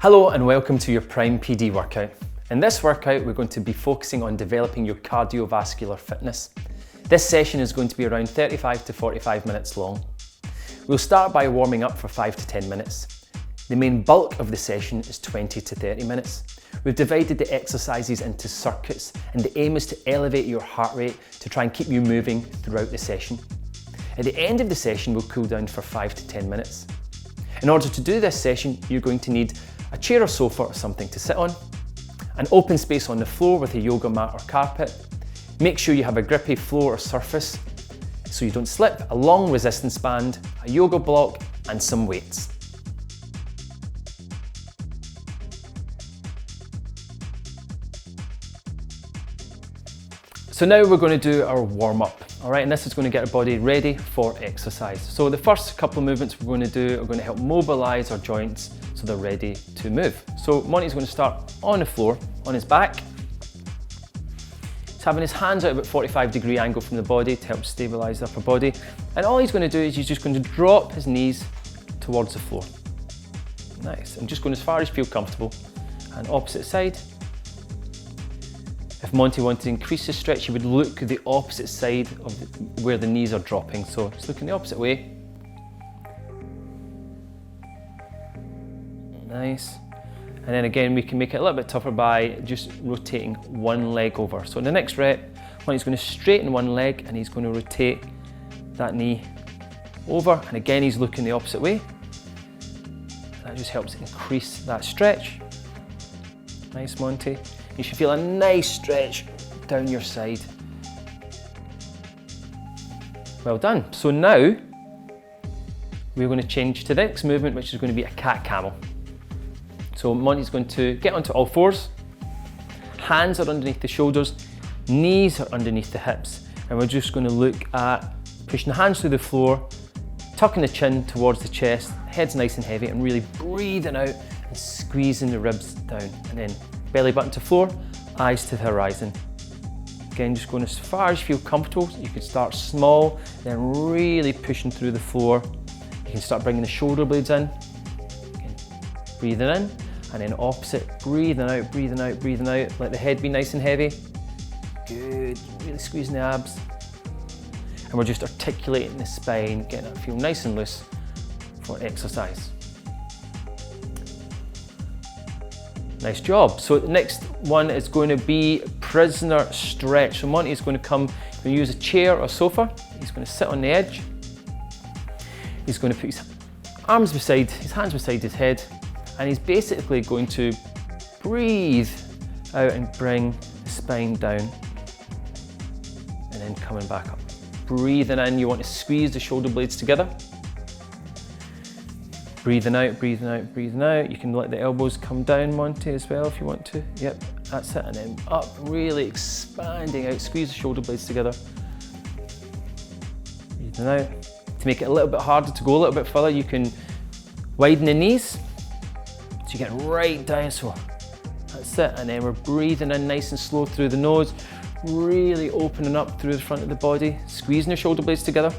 Hello and welcome to your Prime PD workout. In this workout, we're going to be focusing on developing your cardiovascular fitness. This session is going to be around 35 to 45 minutes long. We'll start by warming up for 5 to 10 minutes. The main bulk of the session is 20 to 30 minutes. We've divided the exercises into circuits and the aim is to elevate your heart rate to try and keep you moving throughout the session. At the end of the session, we'll cool down for 5 to 10 minutes. In order to do this session, you're going to need a chair or sofa or something to sit on, an open space on the floor with a yoga mat or carpet. Make sure you have a grippy floor or surface so you don't slip, a long resistance band, a yoga block and some weights. So now we're going to do our warm up, all right, and this is going to get our body ready for exercise. So the first couple of movements we're going to do are going to help mobilize our joints so they're ready to move. So Monty's going to start on the floor, on his back. He's having his hands out about 45-degree angle from the body to help stabilize the upper body. And all he's going to do is he's just going to drop his knees towards the floor. Nice, and just going as far as you feel comfortable. And opposite side. If Monty wanted to increase the stretch, he would look the opposite side of where the knees are dropping. So just looking the opposite way. Nice. And then again, we can make it a little bit tougher by just rotating one leg over. So in the next rep, Monty's going to straighten one leg and he's going to rotate that knee over. And again, he's looking the opposite way. That just helps increase that stretch. Nice, Monty. You should feel a nice stretch down your side. Well done. So now we're going to change to the next movement, which is going to be a cat-camel. So Monty's going to get onto all fours. Hands are underneath the shoulders, knees are underneath the hips, and we're just going to look at pushing the hands through the floor, tucking the chin towards the chest, head's nice and heavy, and really breathing out and squeezing the ribs down, and then belly button to floor, eyes to the horizon. Again, just going as far as you feel comfortable. You can start small, then really pushing through the floor. You can start bringing the shoulder blades in. Again, breathing in, and then opposite, breathing out, breathing out, breathing out. Let the head be nice and heavy. Good, really squeezing the abs. And we're just articulating the spine, getting it feel nice and loose for exercise. Nice job. So the next one is going to be prisoner stretch. So Monty is going to come, he's going to use a chair or sofa. He's going to sit on the edge. He's going to put his hands beside his head, and he's basically going to breathe out and bring the spine down, and then coming back up. Breathing in, you want to squeeze the shoulder blades together. Breathing out, breathing out, breathing out. You can let the elbows come down, Monty, as well if you want to. Yep, that's it. And then up, really expanding out. Squeeze the shoulder blades together. Breathing out. To make it a little bit harder to go a little bit further, you can widen the knees. So you get right down, so that's it. And then we're breathing in nice and slow through the nose. Really opening up through the front of the body. Squeezing the shoulder blades together.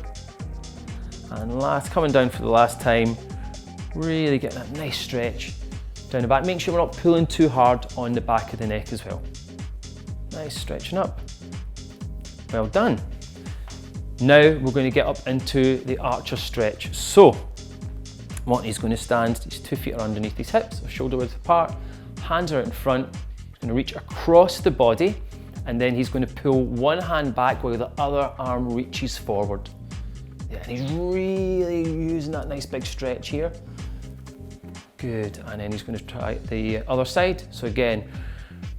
And last, coming down for the last time. Really get that nice stretch down the back. Make sure we're not pulling too hard on the back of the neck as well. Nice stretching up. Well done. Now we're going to get up into the archer stretch. So Monty's going to stand, his 2 feet are underneath his hips, so shoulder width apart, hands are out in front. He's going to reach across the body, and then he's going to pull one hand back while the other arm reaches forward. Yeah, and he's really using that nice big stretch here. Good, and then he's going to try the other side. So again,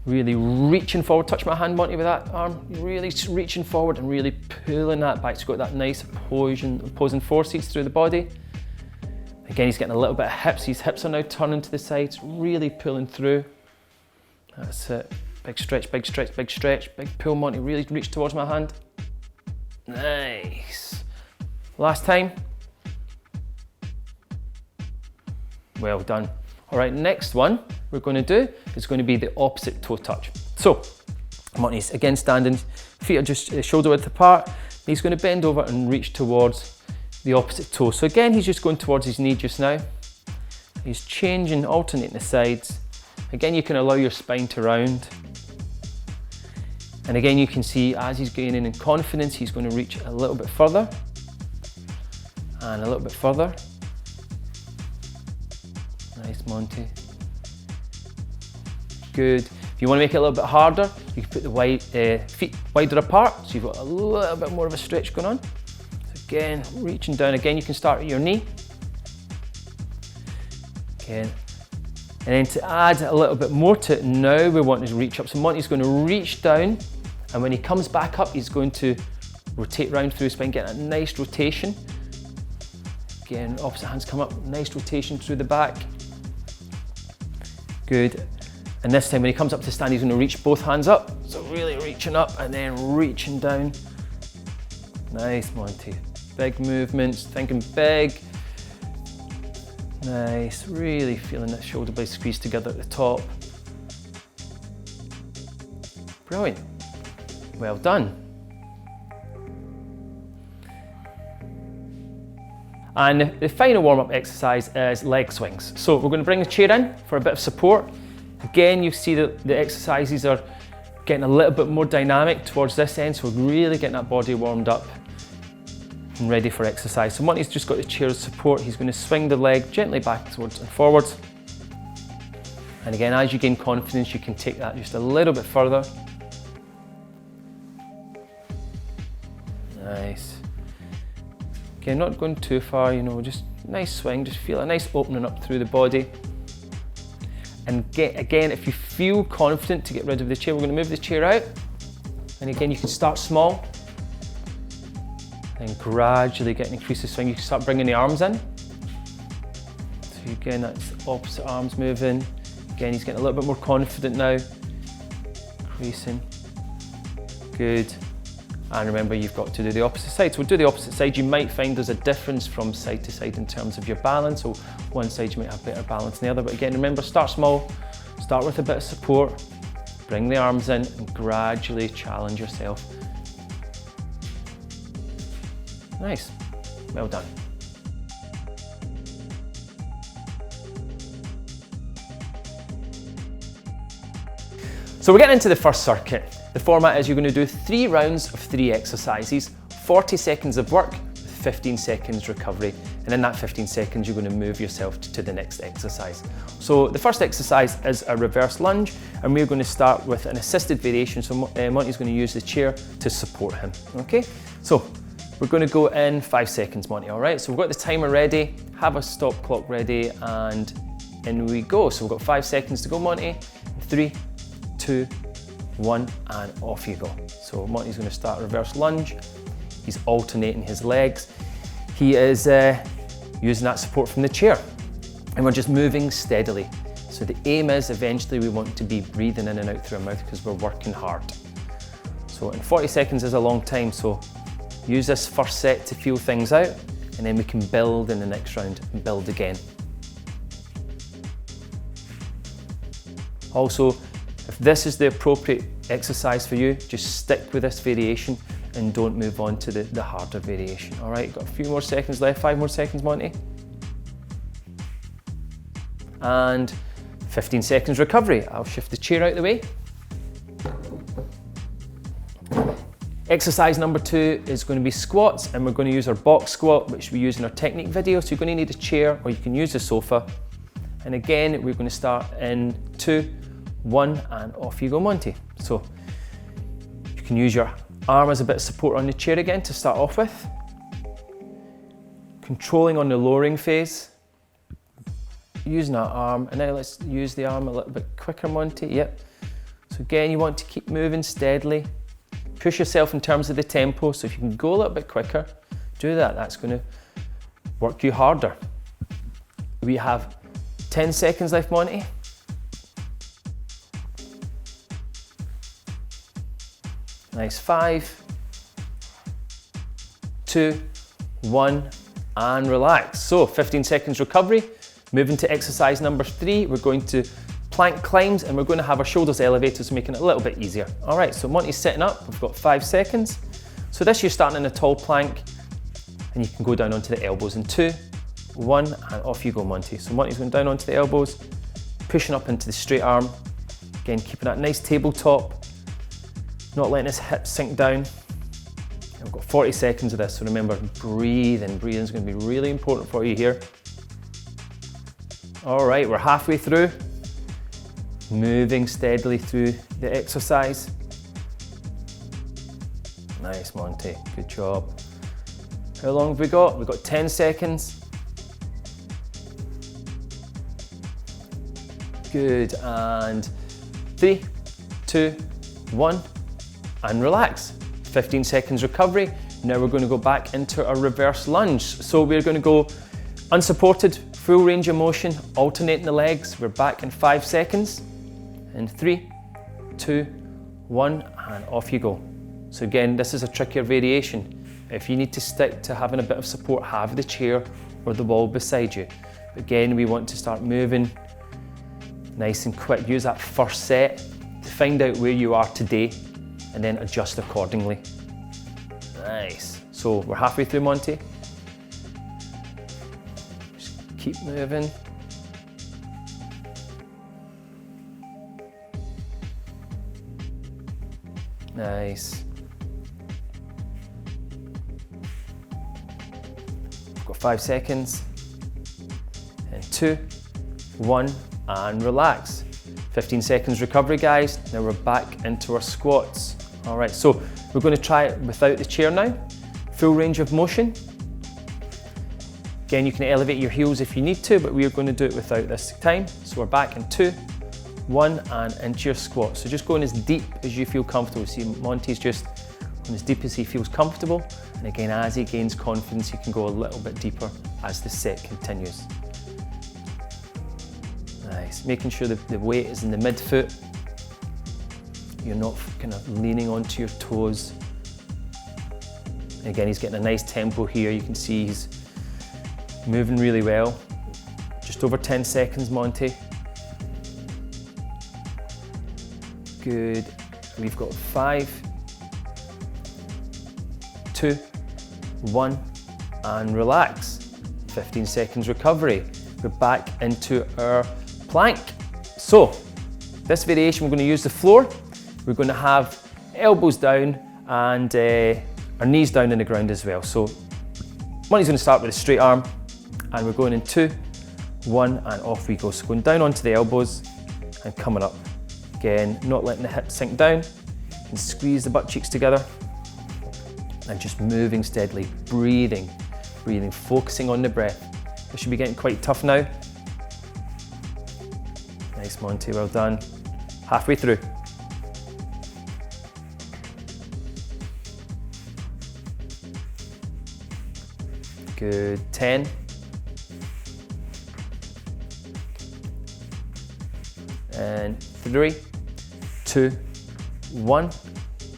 really reaching forward, touch my hand, Monty, with that arm. Really reaching forward and really pulling that back. So you've got that nice opposing forces through the body. Again, he's getting a little bit of hips. His hips are now turning to the sides, really pulling through. That's it. Big stretch, big stretch, big stretch. Big pull, Monty, really reach towards my hand. Nice. Last time. Well done. All right, next one we're going to do is going to be the opposite toe touch. So Monty's again standing, feet are just shoulder width apart. He's going to bend over and reach towards the opposite toe. So again, he's just going towards his knee just now. He's changing, alternating the sides. Again, you can allow your spine to round. And again, you can see as he's gaining in confidence, he's going to reach a little bit further and a little bit further. Nice, Monty. Good. If you want to make it a little bit harder, you can put the feet wider apart, so you've got a little bit more of a stretch going on. So again, reaching down. Again, you can start at your knee. Again. And then to add a little bit more to it, now we want to reach up. So Monty's going to reach down, and when he comes back up, he's going to rotate round through his spine, get a nice rotation. Again, opposite hands come up, nice rotation through the back. Good. And this time when he comes up to stand, he's going to reach both hands up. So really reaching up and then reaching down. Nice, Monty. Big movements, thinking big. Nice, really feeling that shoulder blade squeeze together at the top. Brilliant. Well done. And the final warm-up exercise is leg swings. So we're going to bring the chair in for a bit of support. Again, you see that the exercises are getting a little bit more dynamic towards this end, so we're really getting that body warmed up and ready for exercise. So Monty's just got the chair as support. He's going to swing the leg gently backwards and forwards. And again, as you gain confidence, you can take that just a little bit further. Nice. Again, not going too far, you know, just nice swing, just feel a nice opening up through the body. And again, if you feel confident to get rid of the chair, we're going to move the chair out. And again, you can start small and gradually get an increase the swing. You can start bringing the arms in. So again, that's opposite arms moving. Again, he's getting a little bit more confident now. Increasing. Good. And remember, you've got to do the opposite side. So we'll do the opposite side. You might find there's a difference from side to side in terms of your balance. So one side you might have better balance than the other. But again, remember, start small, start with a bit of support, bring the arms in and gradually challenge yourself. Nice, well done. So we're getting into the first circuit. The format is you're going to do 3 rounds of 3 exercises, 40 seconds of work, 15 seconds recovery. And in that 15 seconds, you're going to move yourself to the next exercise. So the first exercise is a reverse lunge, and we're going to start with an assisted variation. So Monty's going to use the chair to support him, okay? So we're going to go in 5 seconds, Monty, all right? So we've got the timer ready, have a stop clock ready, and in we go. So we've got 5 seconds to go, Monty. 3, 2, 1, and off you go. So Monty's going to start reverse lunge. He's alternating his legs. He is using that support from the chair. And we're just moving steadily. So the aim is eventually we want to be breathing in and out through our mouth because we're working hard. So in 40 seconds is a long time, so use this first set to feel things out, and then we can build in the next round and build again. Also, if this is the appropriate exercise for you, just stick with this variation and don't move on to the harder variation. All right, got a few more seconds left, 5 more seconds, Monty. And 15 seconds recovery. I'll shift the chair out of the way. Exercise number 2 is going to be squats, and we're going to use our box squat, which we use in our technique video. So you're going to need a chair, or you can use the sofa. And again, we're going to start in 2, 1, and off you go, Monty. So you can use your arm as a bit of support on the chair again to start off with. Controlling on the lowering phase. Using that arm, and now let's use the arm a little bit quicker, Monty. Yep. So again, you want to keep moving steadily. Push yourself in terms of the tempo, so if you can go a little bit quicker, do that. That's going to work you harder. We have 10 seconds left, Monty. Nice. 5, 2, 1, and relax. So 15 seconds recovery. Moving to exercise number 3, we're going to plank climbs, and we're going to have our shoulders elevated, so making it a little bit easier. All right, so Monty's sitting up, we've got 5 seconds. So this you're starting in a tall plank, and you can go down onto the elbows in 2, 1, and off you go, Monty. So Monty's going down onto the elbows, pushing up into the straight arm. Again, keeping that nice tabletop, not letting his hips sink down. And we've got 40 seconds of this, so remember, breathing. Breathing is going to be really important for you here. All right, we're halfway through. Moving steadily through the exercise. Nice, Monty, good job. How long have we got? We've got 10 seconds. Good, and 3, 2, 1, and relax. 15 seconds recovery. Now we're going to go back into our reverse lunge. So we're going to go unsupported, full range of motion, alternating the legs. We're back in 5 seconds. In 3, 2, 1, and off you go. So again, this is a trickier variation. If you need to stick to having a bit of support, have the chair or the wall beside you. Again, we want to start moving nice and quick. Use that first set to find out where you are today and then adjust accordingly. Nice. So we're halfway through, Monty. Just keep moving. Nice. We've got 5 seconds. And 2, 1, and relax. 15 seconds recovery, guys. Now we're back into our squats. All right, so we're going to try it without the chair now. Full range of motion. Again, you can elevate your heels if you need to, but we're going to do it without this time. So we're back in 2, 1, and into your squat. So just going as deep as you feel comfortable. See, Monty's just going as deep as he feels comfortable. And again, as he gains confidence, he can go a little bit deeper as the set continues. Nice, making sure that the weight is in the midfoot. You're not kind of leaning onto your toes. Again, he's getting a nice tempo here. You can see he's moving really well. Just over 10 seconds, Monty. Good. We've got 5, 2, 1, and relax. 15 seconds recovery. We're back into our plank. So, this variation we're going to use the floor. We're going to have elbows down and our knees down in the ground as well. So, Monty's going to start with a straight arm and we're going in 2, 1, and off we go. So going down onto the elbows and coming up. Again, not letting the hips sink down, and squeeze the butt cheeks together and just moving steadily, breathing, focusing on the breath. This should be getting quite tough now. Nice, Monty, well done. Halfway through. Good, 10. And 3, 2, 1,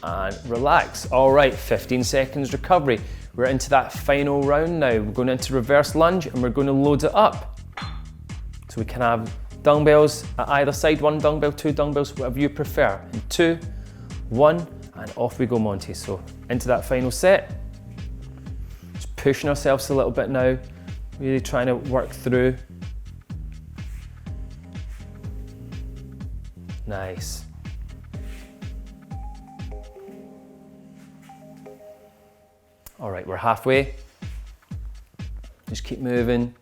and relax. All right, 15 seconds recovery. We're into that final round now. We're going into reverse lunge and we're going to load it up. So we can have dumbbells at either side, 1 dumbbell, 2 dumbbells, whatever you prefer. And 2, 1, and off we go, Monty. So into that final set. Just pushing ourselves a little bit now, really trying to work through. Nice. All right, we're halfway. Just keep moving.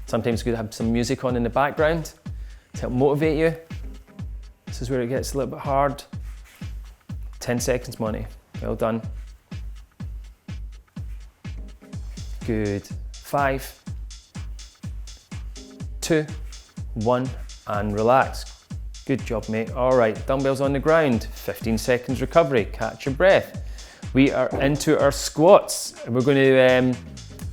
Sometimes it's good to have some music on in the background to help motivate you. This is where it gets a little bit hard. 10 seconds, Monty. Well done. Good. 5, 2, 1, and relax. Good job, mate. All right, dumbbells on the ground. 15 seconds recovery. Catch your breath. We are into our squats. We're going to,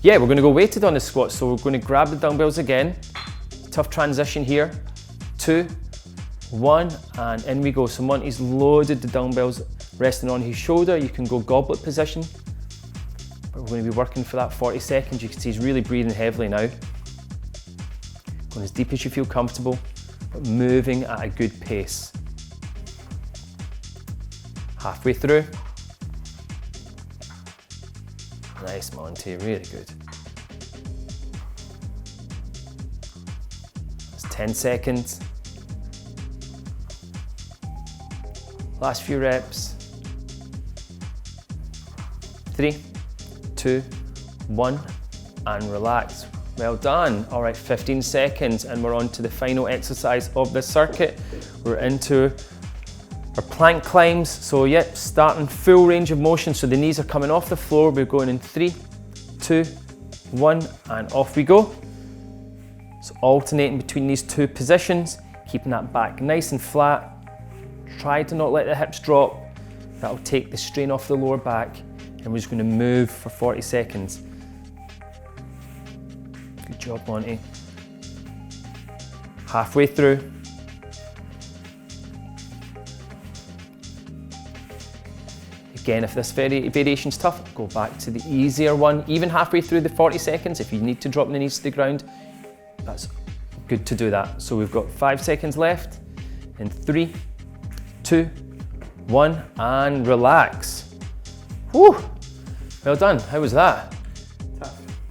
we're going to go weighted on the squats. So we're going to grab the dumbbells again. Tough transition here. 2, 1, and in we go. So Monty's loaded the dumbbells, resting on his shoulder. You can go goblet position. But we're going to be working for that 40 seconds. You can see he's really breathing heavily now. Going as deep as you feel comfortable, but moving at a good pace. Halfway through. Nice, Monty, really good. 10 seconds. Last few reps. 3, 2, 1, and relax. Well done. All right, 15 seconds, and we're on to the final exercise of this circuit. We're into our plank climbs. So yep, starting full range of motion. So the knees are coming off the floor. We're going in 3, 2, 1, and off we go. So alternating between these two positions, keeping that back nice and flat. Try to not let the hips drop. That'll take the strain off the lower back. And we're just going to move for 40 seconds. Good job, Monty. Halfway through. Again, if this variation's tough, go back to the easier one. Even halfway through the 40 seconds, if you need to drop the knees to the ground, that's good to do that. So we've got 5 seconds left. In 3, 2, 1, and relax. Whew. Well done. How was that?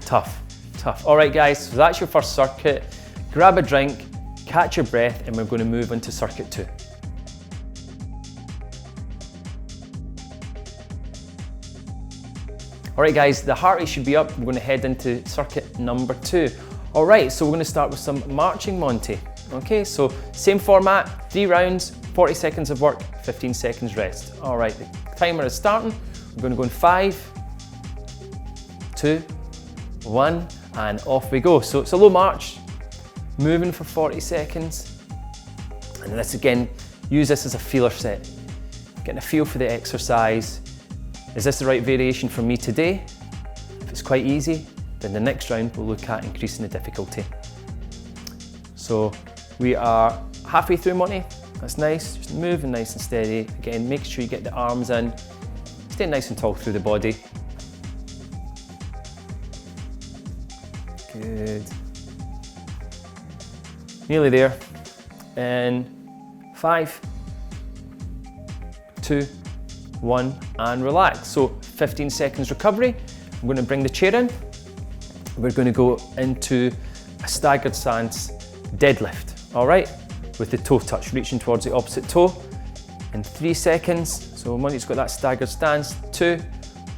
Tough. All right, guys, so that's your first circuit. Grab a drink, catch your breath, and we're going to move into circuit 2. All right, guys, the heart rate should be up. We're going to head into circuit number 2. All right, so we're going to start with some marching, Monty. Okay, so same format, 3 rounds, 40 seconds of work, 15 seconds rest. All right, the timer is starting. We're going to go in 5, 2, 1, and off we go. So it's a low march, moving for 40 seconds. And this again, use this as a feeler set. Getting a feel for the exercise. Is this the right variation for me today? If it's quite easy, then the next round we'll look at increasing the difficulty. So we are halfway through, Monty. That's nice, just moving nice and steady. Again, make sure you get the arms in. Stay nice and tall through the body. Good. Nearly there. And 5, 2, 1, and relax. So 15 seconds recovery. I'm going to bring the chair in. We're going to go into a staggered stance deadlift. All right, with the toe touch, reaching towards the opposite toe. In 3 seconds. So Monty's got that staggered stance. 2,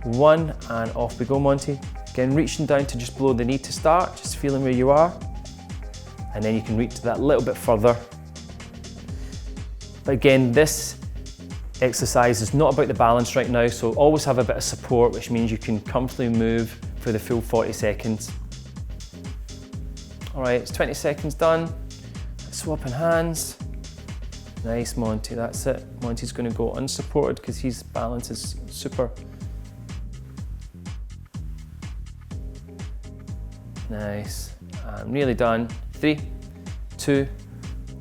1, and off we go, Monty. Again, reaching down to just below the knee to start, just feeling where you are. And then you can reach that a little bit further. But again, this exercise is not about the balance right now, so always have a bit of support, which means you can comfortably move for the full 40 seconds. All right, it's 20 seconds done. Swapping hands. Nice, Monty, that's it. Monty's going to go unsupported because his balance is super. Nice, I'm nearly done. 3, 2,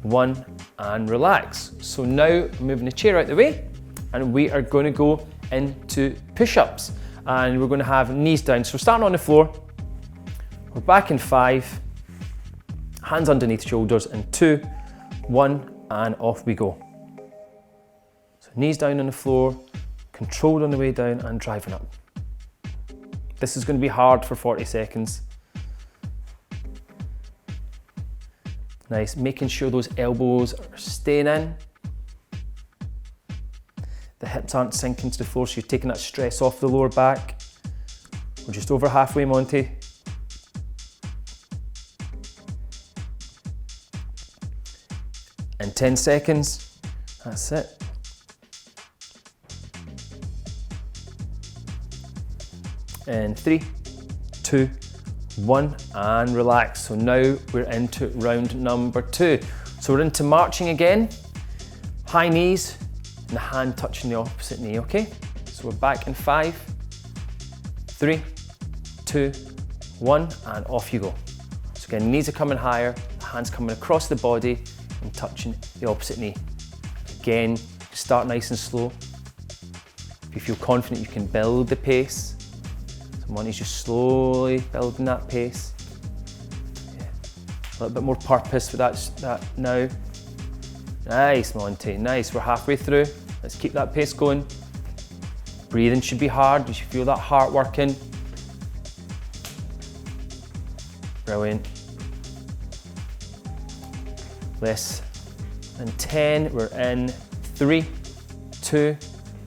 1, and relax. So now moving the chair out the way, and we are going to go into push-ups, and we're going to have knees down. So starting on the floor, we're back in 5, hands underneath shoulders, and 2, 1, and off we go. So knees down on the floor, controlled on the way down, and driving up. This is going to be hard for 40 seconds. Nice, making sure those elbows are staying in. The hips aren't sinking to the floor, so you're taking that stress off the lower back. We're just over halfway, Monty. In 10 seconds, that's it. And 3, 2, 1, and relax. So now we're into round number 2. So we're into marching again. High knees and the hand touching the opposite knee, okay? So we're back in 5, 3, 2, 1, and off you go. So again, knees are coming higher, hands coming across the body and touching the opposite knee. Again, start nice and slow. If you feel confident, you can build the pace. Monty's just slowly building that pace. Yeah. A little bit more purpose with that now. Nice, Monty, nice. We're halfway through. Let's keep that pace going. Breathing should be hard. You should feel that heart working. Brilliant. Less than 10, we're in 3, 2,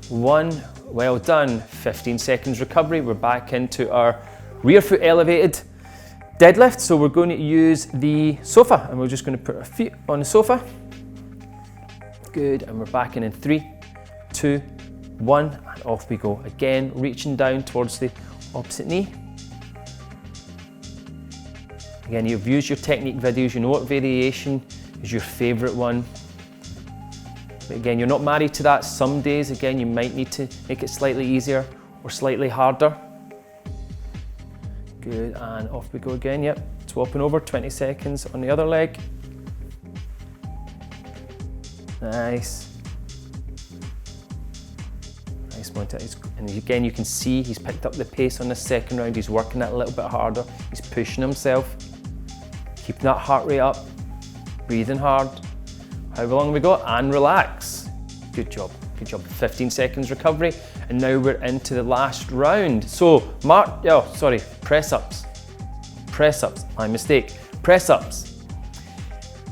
1. Well done, 15 seconds recovery. We're back into our rear foot elevated deadlift. So we're going to use the sofa and we're just going to put our feet on the sofa. Good, and we're back in 3, 2, 1, and off we go. Again, reaching down towards the opposite knee. Again, you've used your technique videos, you know what variation is your favorite one. But again, you're not married to that. Some days, again, you might need to make it slightly easier or slightly harder. Good, and off we go again, yep. Swapping over, 20 seconds on the other leg. Nice. Nice, Monty. And again, you can see he's picked up the pace on the second round. He's working that a little bit harder. He's pushing himself. Keeping that heart rate up. Breathing hard. However long we got, and relax. Good job, good job. 15 seconds recovery, and now we're into the last round. So, press ups. Press ups, my mistake. Press ups.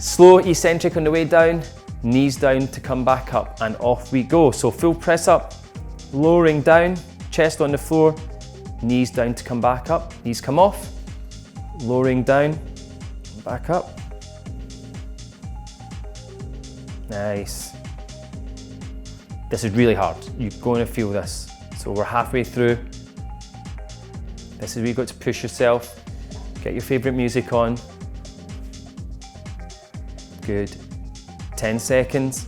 Slow, eccentric on the way down, knees down to come back up, and off we go. So full press up, lowering down, chest on the floor, knees down to come back up, knees come off, lowering down, back up. Nice. This is really hard. You're going to feel this. So we're halfway through. This is where you've got to push yourself. Get your favorite music on. Good. 10 seconds.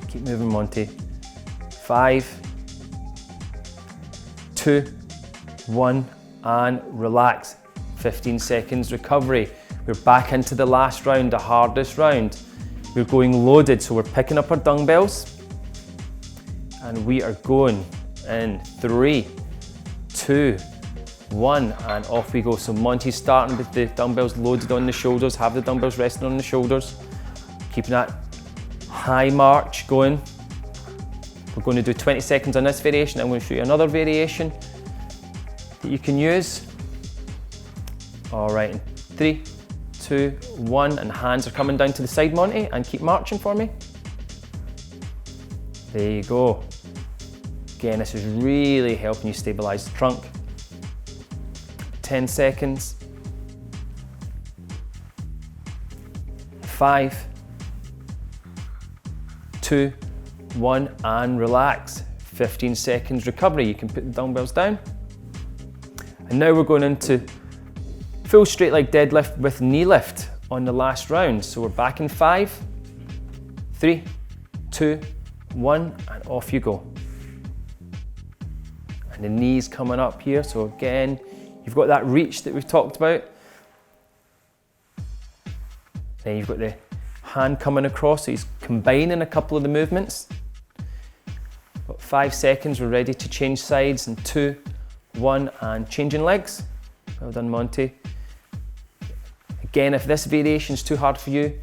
Keep moving, Monty. 5, 2, 1, and relax. 15 seconds recovery. We're back into the last round, the hardest round. We're going loaded, so we're picking up our dumbbells and we are going in 3, 2, 1, and off we go. So Monty's starting with the dumbbells loaded on the shoulders, have the dumbbells resting on the shoulders, keeping that high march going. We're going to do 20 seconds on this variation. I'm going to show you another variation that you can use. All right, in 3, 2, 1, and hands are coming down to the side, Monty, and keep marching for me. There you go. Again, this is really helping you stabilize the trunk. 10 seconds. 5, 2, 1, and relax. 15 seconds recovery. You can put the dumbbells down. And now we're going into full straight leg deadlift with knee lift on the last round. So we're back in 5, 3, 2, 1, and off you go. And the knees coming up here. So again, you've got that reach that we've talked about. Then you've got the hand coming across, so he's combining a couple of the movements. Got 5 seconds, we're ready to change sides in 2, 1, and changing legs. Well done, Monty. Again, if this variation is too hard for you,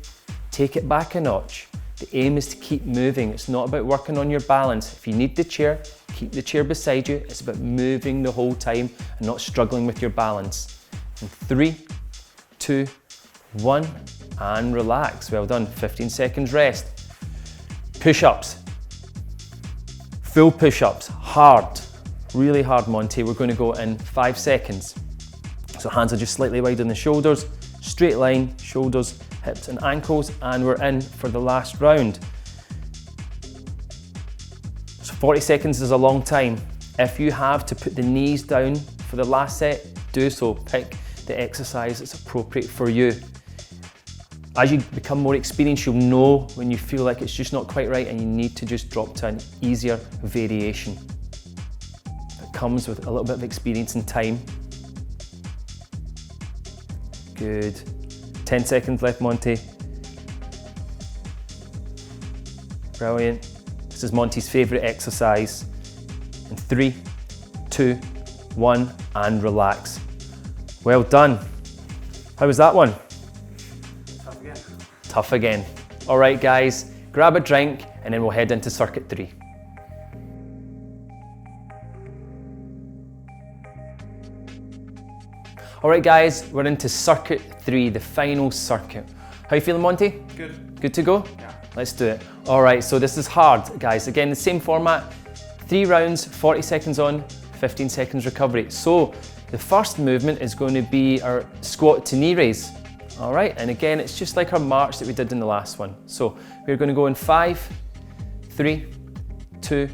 take it back a notch. The aim is to keep moving. It's not about working on your balance. If you need the chair, keep the chair beside you. It's about moving the whole time and not struggling with your balance. In 3, 2, 1, and relax. Well done. 15 seconds rest. Push-ups. Full push-ups. Hard. Really hard, Monty. We're going to go in 5 seconds. So hands are just slightly wide on the shoulders. Straight line, shoulders, hips and ankles, and we're in for the last round. So 40 seconds is a long time. If you have to put the knees down for the last set, do so. Pick the exercise that's appropriate for you. As you become more experienced, you'll know when you feel like it's just not quite right and you need to just drop to an easier variation. It comes with a little bit of experience and time. Good. 10 seconds left, Monty. Brilliant. This is Monty's favourite exercise. In 3, 2, 1, and relax. Well done. How was that one? Tough again. Tough again. All right, guys, grab a drink and then we'll head into circuit 3. All right, guys, we're into circuit 3, the final circuit. How you feeling, Monty? Good. Good to go? Yeah. Let's do it. All right, so this is hard, guys. Again, the same format, 3 rounds, 40 seconds on, 15 seconds recovery. So the first movement is going to be our squat to knee raise. All right, and again, it's just like our march that we did in the last one. So we're going to go in 5, 3, 2,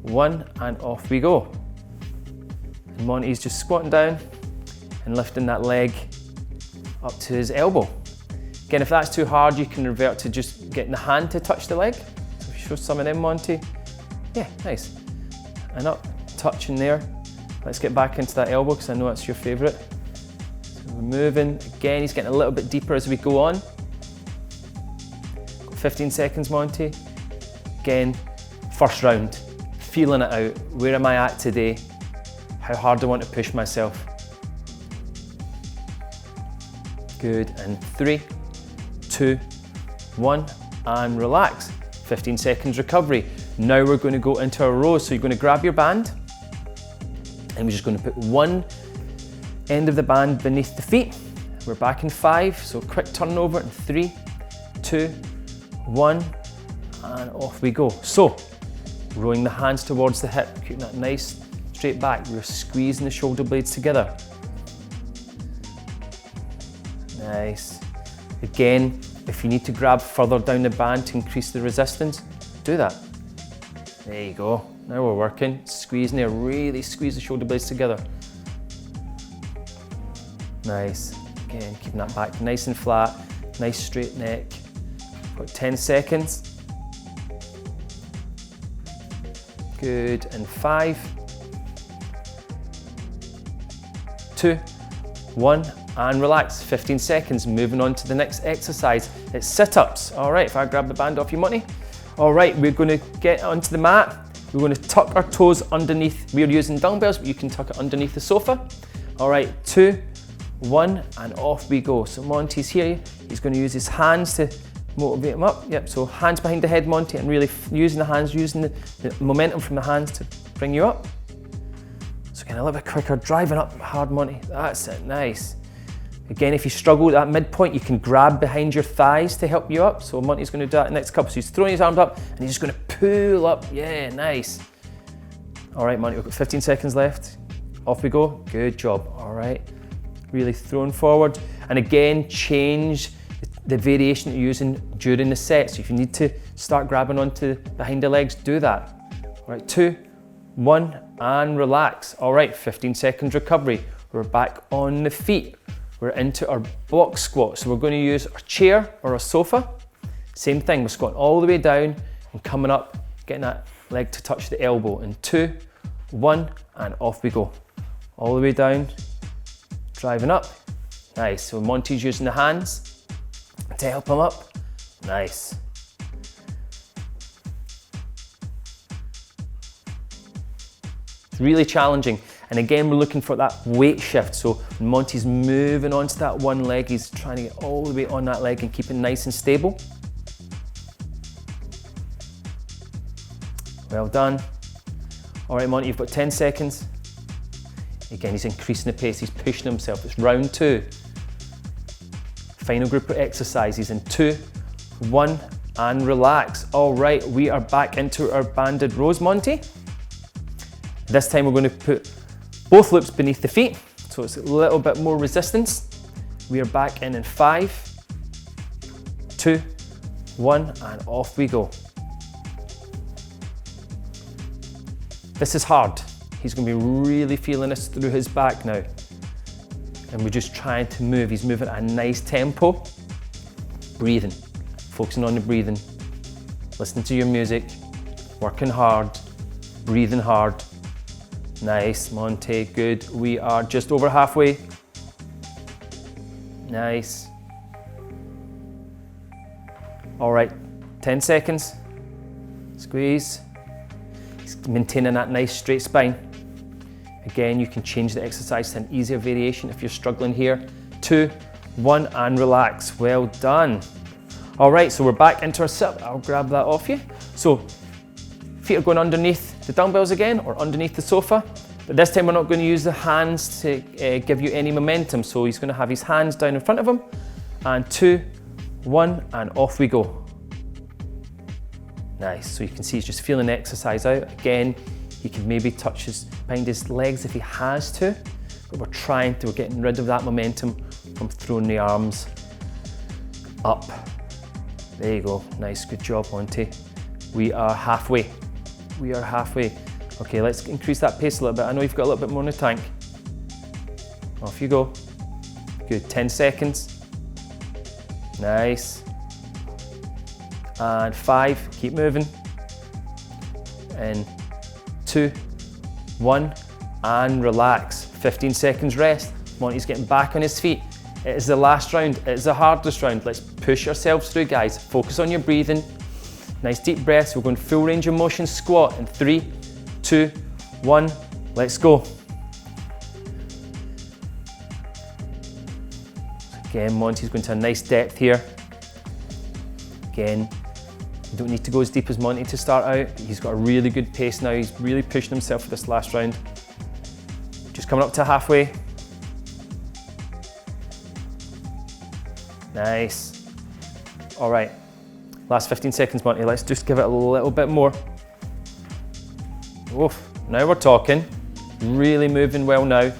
1, and off we go. And Monty's just squatting down and lifting that leg up to his elbow. Again, if that's too hard, you can revert to just getting the hand to touch the leg. So show some of them, Monty. Yeah, nice. And up, touching there. Let's get back into that elbow because I know that's your favourite. So we're moving. Again, he's getting a little bit deeper as we go on. Got 15 seconds, Monty. Again, first round. Feeling it out. Where am I at today? How hard do I want to push myself? Good, and 3, 2, 1, and relax. 15 seconds recovery. Now we're going to go into our rows. So you're going to grab your band and we're just going to put one end of the band beneath the feet. We're back in 5, so quick turnover in 3, 2, 1, and off we go. So, rowing the hands towards the hip, keeping that nice straight back. We're squeezing the shoulder blades together. Nice. Again, if you need to grab further down the band to increase the resistance, do that. There you go. Now we're working. Squeezing there, really squeeze the shoulder blades together. Nice. Again, keeping that back nice and flat, nice straight neck. Got 10 seconds. Good, and 5, 2, 1, and relax. 15 seconds. Moving on to the next exercise. It's sit-ups. All right, if I grab the band off you, Monty. All right, we're going to get onto the mat. We're going to tuck our toes underneath. We're using dumbbells, but you can tuck it underneath the sofa. All right, 2, 1, and off we go. So Monty's here. He's going to use his hands to motivate him up. Yep, so hands behind the head, Monty, and really using the hands, using the momentum from the hands to bring you up. So again, a little bit quicker, driving up hard, Monty. That's it, nice. Again, if you struggle at that midpoint, you can grab behind your thighs to help you up. So Monty's going to do that in the next couple. So he's throwing his arms up and he's just going to pull up. Yeah, nice. All right, Monty, we've got 15 seconds left. Off we go. Good job. All right. Really throwing forward. And again, change the variation you're using during the set. So if you need to start grabbing onto behind the legs, do that. All right, 2, 1, and relax. All right, 15 seconds recovery. We're back on the feet. We're into our box squat. So we're going to use a chair or a sofa. Same thing, we're squatting all the way down and coming up, getting that leg to touch the elbow. In 2, 1, and off we go. All the way down, driving up. Nice, so Monty's using the hands to help him up. Nice. It's really challenging. And again, we're looking for that weight shift. So when Monty's moving onto that one leg, he's trying to get all the way on that leg and keep it nice and stable. Well done. All right, Monty, you've got 10 seconds. Again, he's increasing the pace, he's pushing himself. It's round 2. Final group of exercises in 2, 1, and relax. All right, we are back into our banded rows, Monty. This time we're going to put both loops beneath the feet, so it's a little bit more resistance. We are back in 5, 2, 1, and off we go. This is hard. He's going to be really feeling this through his back now. And we're just trying to move. He's moving at a nice tempo. Breathing, focusing on the breathing. Listening to your music, working hard, breathing hard. Nice, Monty, good. We are just over halfway. Nice. All right, 10 seconds. Squeeze. Maintaining that nice straight spine. Again, you can change the exercise to an easier variation if you're struggling here. 2, 1, and relax. Well done. All right, so we're back into our sit. I'll grab that off you. So, feet are going underneath the dumbbells again or underneath the sofa. But this time we're not going to use the hands to give you any momentum. So he's going to have his hands down in front of him. And 2, 1, and off we go. Nice, so you can see he's just feeling the exercise out. Again, he can maybe touch behind his legs if he has to, but we're getting rid of that momentum from throwing the arms up. There you go, nice, good job, Monty. We are halfway. We are halfway. Okay, let's increase that pace a little bit. I know you've got a little bit more in the tank. Off you go. Good, 10 seconds. Nice. And 5, keep moving. And 2, 1, and relax. 15 seconds rest. Monty's getting back on his feet. It is the last round, it is the hardest round. Let's push ourselves through, guys. Focus on your breathing. Nice deep breaths. We're going full range of motion squat in 3, 2, 1, let's go. Again, Monty's going to a nice depth here. Again, you don't need to go as deep as Monty to start out. He's got a really good pace now. He's really pushing himself for this last round. Just coming up to halfway. Nice. All right, last 15 seconds, Monty. Let's just give it a little bit more. Oof, now we're talking. Really moving well now.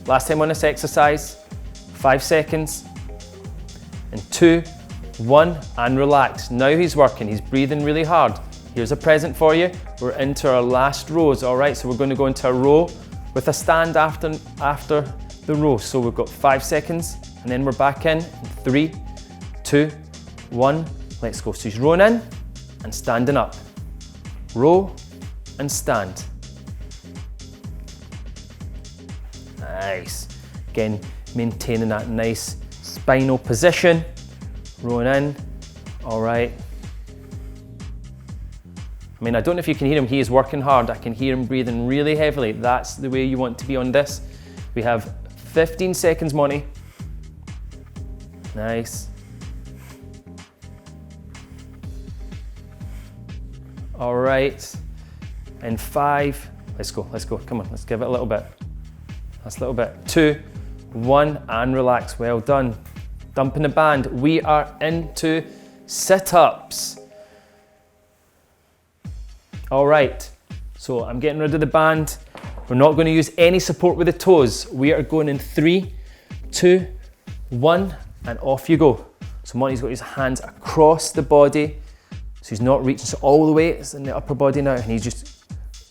Last time on this exercise, 5 seconds. And 2, 1, and relax. Now he's working, he's breathing really hard. Here's a present for you. We're into our last rows, all right? So we're going to go into a row with a stand after the row. So we've got 5 seconds, and then we're back in 3, 2, 1, let's go. So he's rowing in and standing up. Row and stand. Nice. Again, maintaining that nice spinal position. Rowing in, all right. I mean, I don't know if you can hear him, he is working hard. I can hear him breathing really heavily. That's the way you want to be on this. We have 15 seconds, Monty. Nice. All right, and 5, let's go, come on, let's give it a little bit. That's a little bit. 2, 1, and relax, well done. Dumping the band, we are into sit-ups. All right, so I'm getting rid of the band. We're not going to use any support with the toes. We are going in 3, 2, 1, and off you go. So Monty's got his hands across the body, so he's not reaching, so all the weight in the upper body now, and he's just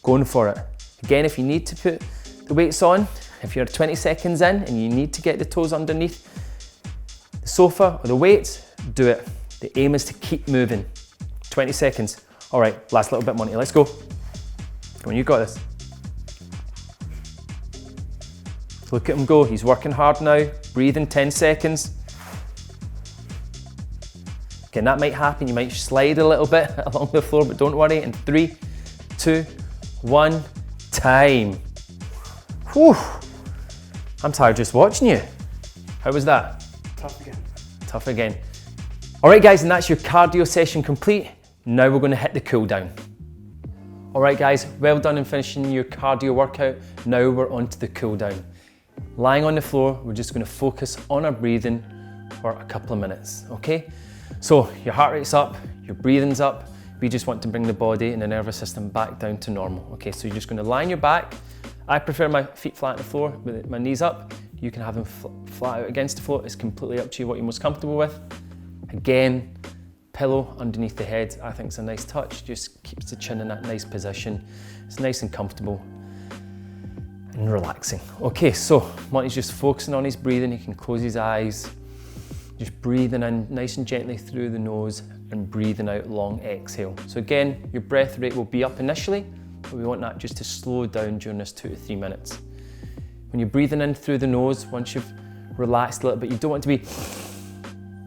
going for it. Again, if you need to put the weights on, if you're 20 seconds in and you need to get the toes underneath the sofa or the weights, do it. The aim is to keep moving. 20 seconds. All right, last little bit, Monty, let's go. Come on, you got this. Look at him go, he's working hard now. Breathing, 10 seconds. Again, that might happen, you might slide a little bit along the floor, but don't worry. In 3, 2, 1, time. Whew. I'm tired just watching you. How was that? Tough again. Tough again. All right, guys, and that's your cardio session complete. Now we're gonna hit the cool down. All right, guys, well done in finishing your cardio workout. Now we're on to the cool down. Lying on the floor, we're just gonna focus on our breathing for a couple of minutes, okay? So your heart rate's up, your breathing's up. We just want to bring the body and the nervous system back down to normal, okay? So you're just gonna lie on your back. I prefer my feet flat on the floor with my knees up. You can have them flat out against the floor. It's completely up to you what you're most comfortable with. Again, pillow underneath the head, I think it's a nice touch. Just keeps the chin in that nice position. It's nice and comfortable and relaxing. Okay, so Monty's just focusing on his breathing. He can close his eyes. Just breathing in nice and gently through the nose and breathing out long exhale. So again, your breath rate will be up initially, but we want that just to slow down during this 2 to 3 minutes. When you're breathing in through the nose, once you've relaxed a little bit, you don't want to be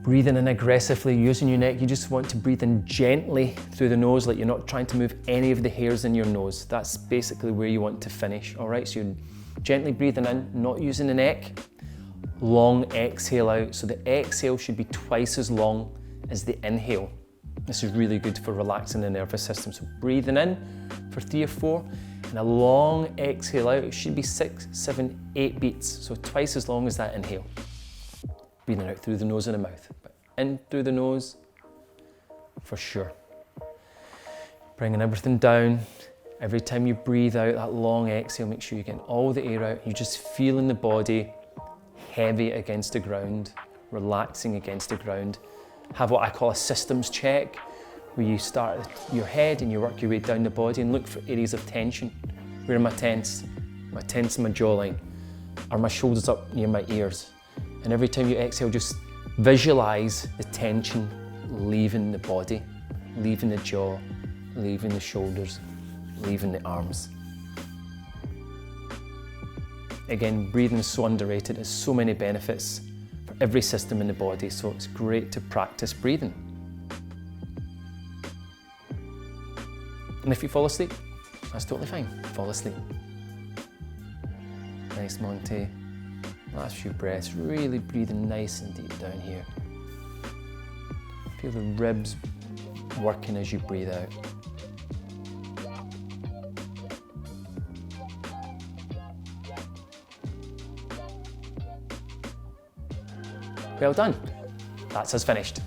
breathing in aggressively, using your neck. You just want to breathe in gently through the nose, like you're not trying to move any of the hairs in your nose. That's basically where you want to finish, all right? So you're gently breathing in, not using the neck. Long exhale out. So the exhale should be twice as long as the inhale. This is really good for relaxing the nervous system. So breathing in for 3 or 4, and And a long exhale out, it should be 6, 7, 8 beats, so twice as long as that inhale. Breathing out through the nose and the mouth, but in through the nose, for sure. Bringing everything down. Every time you breathe out that long exhale, make sure you're getting all the air out. You're just feeling the body heavy against the ground, relaxing against the ground. Have what I call a systems check, where you start at your head and you work your way down the body and look for areas of tension. Where am I tense? Am I tense in my jawline? Are my shoulders up near my ears? And every time you exhale, just visualize the tension leaving the body, leaving the jaw, leaving the shoulders, leaving the arms. Again, breathing is so underrated. There's so many benefits for every system in the body, so it's great to practice breathing. And if you fall asleep, that's totally fine. Fall asleep. Nice, Monty. Last few breaths, really breathing nice and deep down here. Feel the ribs working as you breathe out. Well done. That's us finished.